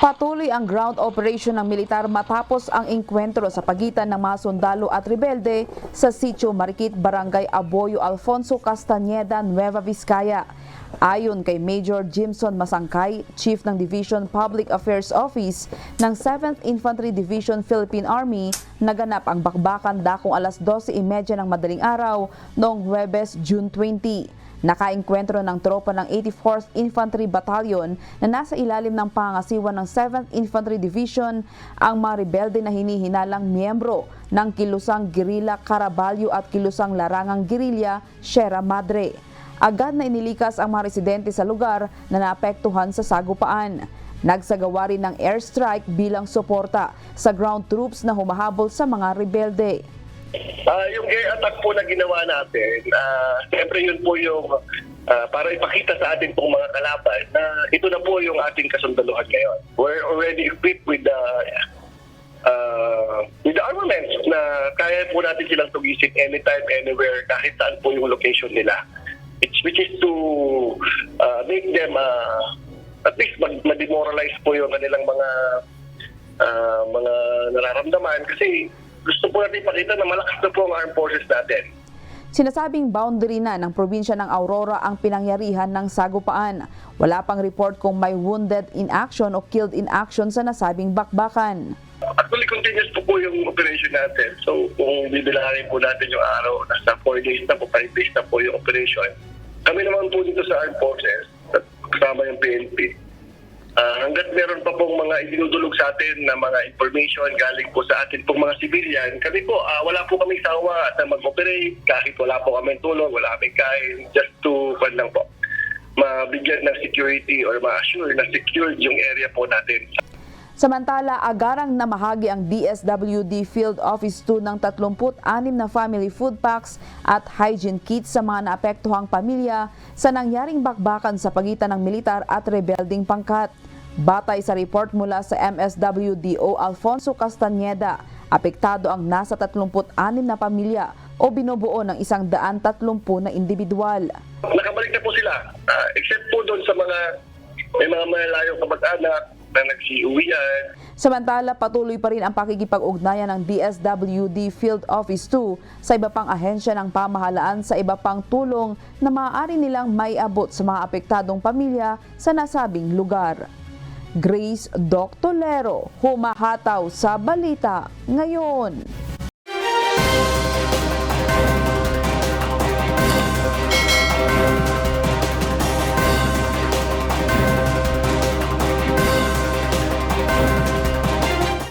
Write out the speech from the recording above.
Patuloy ang ground operation ng militar matapos ang engkwentro sa pagitan ng mga sundalo at rebelde sa Sitio Marikit, Barangay Aboyo, Alfonso Castañeda, Nueva Vizcaya. Ayon kay Major Jimson Masangkay, Chief ng Division Public Affairs Office ng 7th Infantry Division Philippine Army, naganap ang bakbakan dakong alas 12:30 ng madaling araw noong Huwebes, June 20. Nakaengkwentro ng tropa ng 84th Infantry Battalion na nasa ilalim ng pangangasiwa ng 7th Infantry Division ang mga rebelde na hinihinalang miyembro ng Kilusang Guerrilla Caraballo at Kilusang Larangang Guerrilla Sierra Madre. Agad na inilikas ang mga residente sa lugar na naapektuhan sa sagupaan. Nagsagawa rin ng airstrike bilang suporta sa ground troops na humahabol sa mga rebelde. Yung air attack po na ginawa natin, siyempre yun po yung para ipakita sa atin pong mga kalaban na ito na po yung ating kasundaluhan ngayon. We're already equipped with the armaments na kaya po natin silang tugisin anytime, anywhere, kahit saan po yung location nila. Which is to make them at least ma-demoralize po yung kanilang mga nararamdaman kasi gusto po natin ipakita na malakas na po ang armed forces natin. Sinasabing boundary na ng probinsya ng Aurora ang pinangyarihan ng sagupaan. Wala pang report kung may wounded in action o killed in action sa nasabing bakbakan. Actually, continuous po yung operation natin. So, kung bibilahin po natin yung araw, nasa 4 days na po, 5 days na po yung operation. Kami naman po dito sa armed forces, kasama yung PNP, hanggat meron pa pong mga idinudulog sa atin na mga information galing po sa atin pong mga civilian, kami po, wala po kaming sawa na mag-operate kahit wala po kaming tulog, wala kaming kain, just to, lang po, mabigyan ng security or ma-assure na secured yung area po natin. Samantala, agarang namahagi ang DSWD Field Office 2 ng 36 na family food packs at hygiene kits sa mga naapektuhang pamilya sa nangyaring bakbakan sa pagitan ng militar at rebelding pangkat. Batay sa report mula sa MSWDO Alfonso Castañeda, apektado ang nasa 36 na pamilya o binubuo ng 130 na individual. Nakabalik na po sila, except po doon sa may mga malalayong kamag-anak na nagsiuwian. Samantala, patuloy pa rin ang pakikipag-ugnayan ng DSWD Field Office 2 sa iba pang ahensya ng pamahalaan sa iba pang tulong na maaari nilang maiabot sa mga apektadong pamilya sa nasabing lugar. Grace Doctolero, humahataw sa balita ngayon.